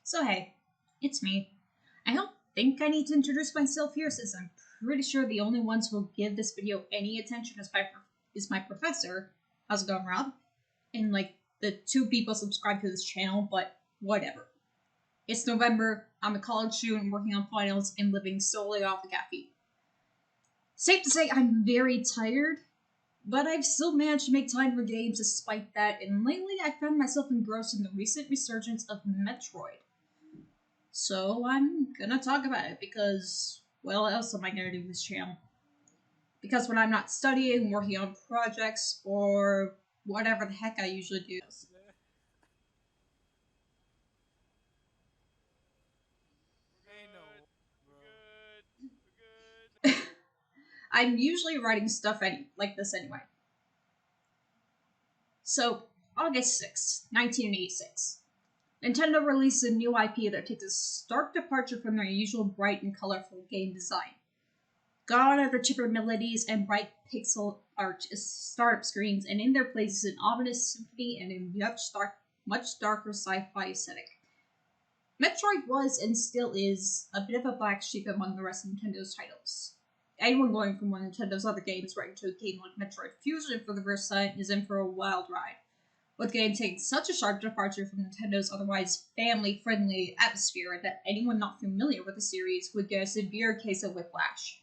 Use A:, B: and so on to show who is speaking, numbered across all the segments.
A: So hey, it's me. I don't think I need to introduce myself here since I'm pretty sure the only ones who will give this video any attention is my professor. How's it going, Rob? And the 2 people subscribed to this channel, but whatever. It's November, I'm a college student working on finals and living solely off of caffeine. Safe to say I'm very tired, but I've still managed to make time for games despite that, and lately I found myself engrossed in the recent resurgence of Metroid. So I'm gonna talk about it because, well, what else am I gonna do with this channel? Because when I'm not studying, working on projects, or whatever the heck I usually do, I'm usually writing stuff like this anyway. So, August 6th, 1986. Nintendo released a new IP that takes a stark departure from their usual bright and colorful game design. Gone are the chipper melodies and bright pixel art startup screens, and in their place is an ominous symphony and a much darker sci-fi aesthetic. Metroid was, and still is, a bit of a black sheep among the rest of Nintendo's titles. Anyone going from one of Nintendo's other games right into a game like Metroid Fusion for the first time is in for a wild ride, with the game taking such a sharp departure from Nintendo's otherwise family-friendly atmosphere that anyone not familiar with the series would get a severe case of whiplash.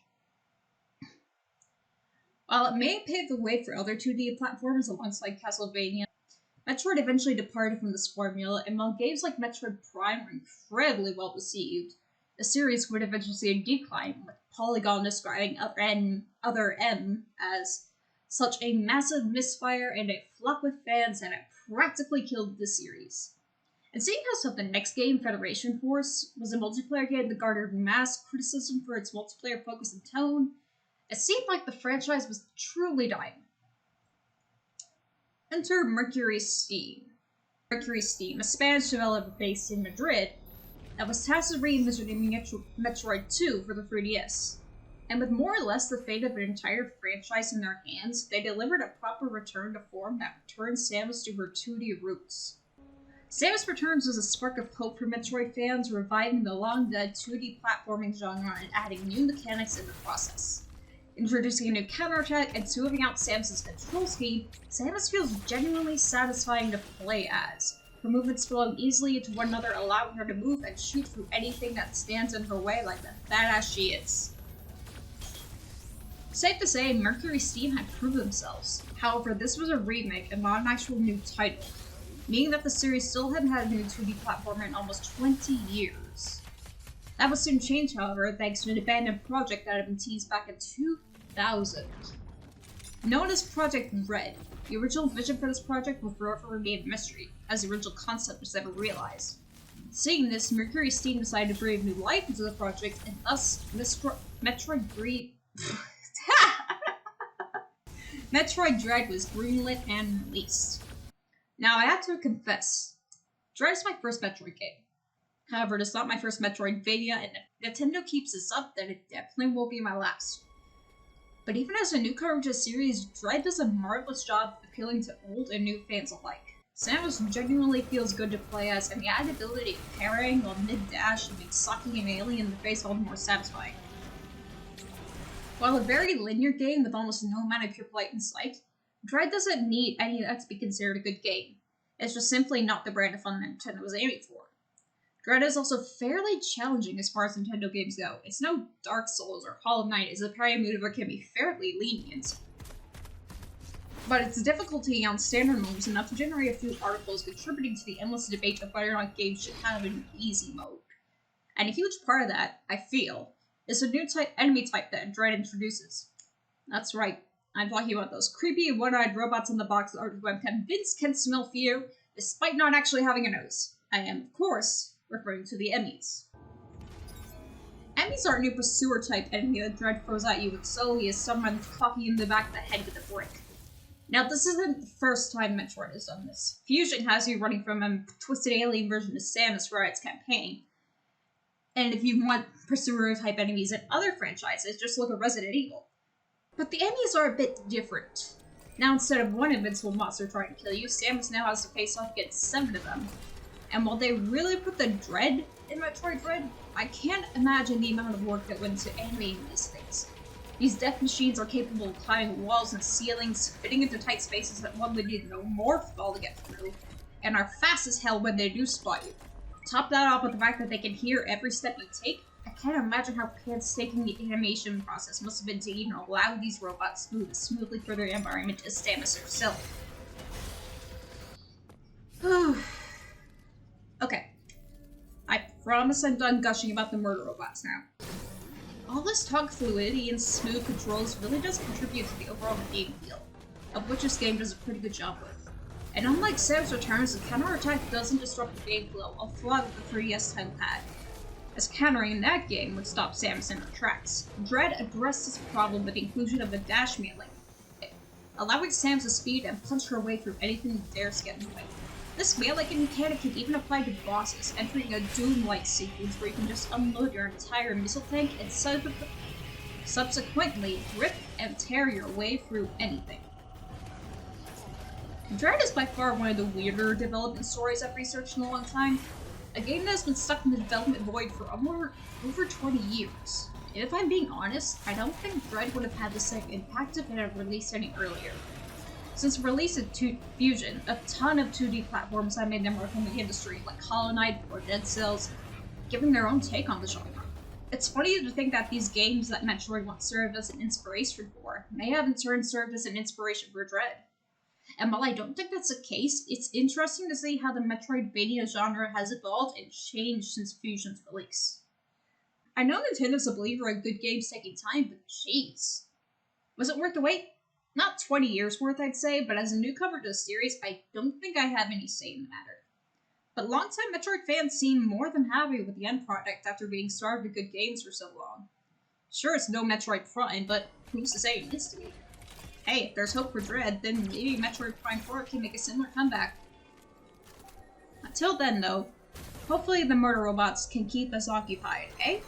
A: While it may pave the way for other 2D platforms alongside Castlevania, Metroid eventually departed from this formula, and while games like Metroid Prime were incredibly well received, the series would eventually see a decline, with Polygon describing Other M as such a massive misfire and a flop with fans that it practically killed the series. And seeing how the next game, Federation Force, was a multiplayer game that garnered mass criticism for its multiplayer focus and tone, it seemed like the franchise was truly dying. Enter Mercury Steam. Mercury Steam, a Spanish developer based in Madrid, that was tasked with reinventing Metroid 2 for the 3DS. And with more or less the fate of an entire franchise in their hands, they delivered a proper return to form that returned Samus to her 2D roots. Samus Returns was a spark of hope for Metroid fans, reviving the long-dead 2D platforming genre and adding new mechanics in the process. Introducing a new counterattack and smoothing out Samus' control scheme, Samus feels genuinely satisfying to play as, her movements flowing easily into one another, allowing her to move and shoot through anything that stands in her way like the badass she is. Safe to say, Mercury Steam had proved themselves. However, this was a remake and not an actual new title, meaning that the series still hadn't had a new 2D platformer in almost 20 years. That would soon change, however, thanks to an abandoned project that had been teased back in 2000. Known as Project Red, the original vision for this project would forever remain a mystery, as the original concept was never realized. Seeing this, Mercury Steam decided to breathe new life into the project, and thus Metroid Dread was greenlit and released. Now, I have to confess, Dread is my first Metroid game. However, it is not my first Metroidvania, and if Nintendo keeps this up, then it definitely won't be my last. But even as a newcomer to the series, Dread does a marvelous job appealing to old and new fans alike. Samus genuinely feels good to play as, and the added ability of parrying while mid-dash and makes sucking an alien in the face all the more satisfying. While a very linear game with almost no amount of pure play in sight, Dread doesn't need any of that to be considered a good game. It's just simply not the brand of fun that Nintendo was aiming for. Dread is also fairly challenging as far as Nintendo games go. It's no Dark Souls or Hollow Knight, as the parry maneuver can be fairly lenient. But its difficulty on standard mode is enough to generate a few articles contributing to the endless debate of whether or not games should have an easy mode. And a huge part of that, I feel, is a new enemy type that Dread introduces. That's right, I'm talking about those creepy one-eyed robots in the box art who I'm convinced can smell fear, despite not actually having a nose. I am, of course, referring to the Emmys. Emmys are a new pursuer-type enemy that Dread throws at you with solely as someone clocking you in the back of the head with a brick. Now, this isn't the first time Metroid has done this. Fusion has you running from a twisted alien version of Samus throughout its campaign. And if you want pursuer-type enemies in other franchises, just look at Resident Evil. But the Emmys are a bit different. Now, instead of one invincible monster trying to kill you, Samus now has to face off against 7 of them. And while they really put the dread in Metroid Dread, I can't imagine the amount of work that went into animating these things. These death machines are capable of climbing walls and ceilings, fitting into tight spaces that one would need no morph ball to get through, and are fast as hell when they do spot you. Top that off with the fact that they can hear every step you take. I can't imagine how painstaking the animation process must have been to even allow these robots to move smoothly through their environment as Samus herself. Okay. I promise I'm done gushing about the murder robots now. All this talk fluidity and smooth controls really does contribute to the overall game feel, of which this game does a pretty good job with. And unlike Samus Returns, the counterattack doesn't disrupt the game flow or flog the 3DS title pad, as countering in that game would stop Samus in her tracks. Dread addressed this problem with the inclusion of a dash melee, allowing Samus to speed and punch her way through anything that dares get in the way. This melee mechanic can even apply to bosses, entering a Doom-like sequence where you can just unload your entire missile tank and subsequently rip and tear your way through anything. Dread is by far one of the weirder development stories I've researched in a long time. A game that has been stuck in the development void for over 20 years. And if I'm being honest, I don't think Dread would have had the same impact if it had released any earlier. Since the release of Fusion, a ton of 2D platforms have made their mark in the industry, like Hollow Knight or Dead Cells, giving their own take on the genre. It's funny to think that these games that Metroid once served as an inspiration for may have in turn served as an inspiration for Dread. And while I don't think that's the case, it's interesting to see how the Metroidvania genre has evolved and changed since Fusion's release. I know Nintendo's a believer in good games taking time, but jeez. Was it worth the wait? Not 20 years worth, I'd say, but as a newcomer to the series, I don't think I have any say in the matter. But longtime Metroid fans seem more than happy with the end product after being starved of good games for so long. Sure, it's no Metroid Prime, but who's to say it needs to be? Hey, if there's hope for Dread, then maybe Metroid Prime 4 can make a similar comeback. Until then, though, hopefully the murder robots can keep us occupied, eh?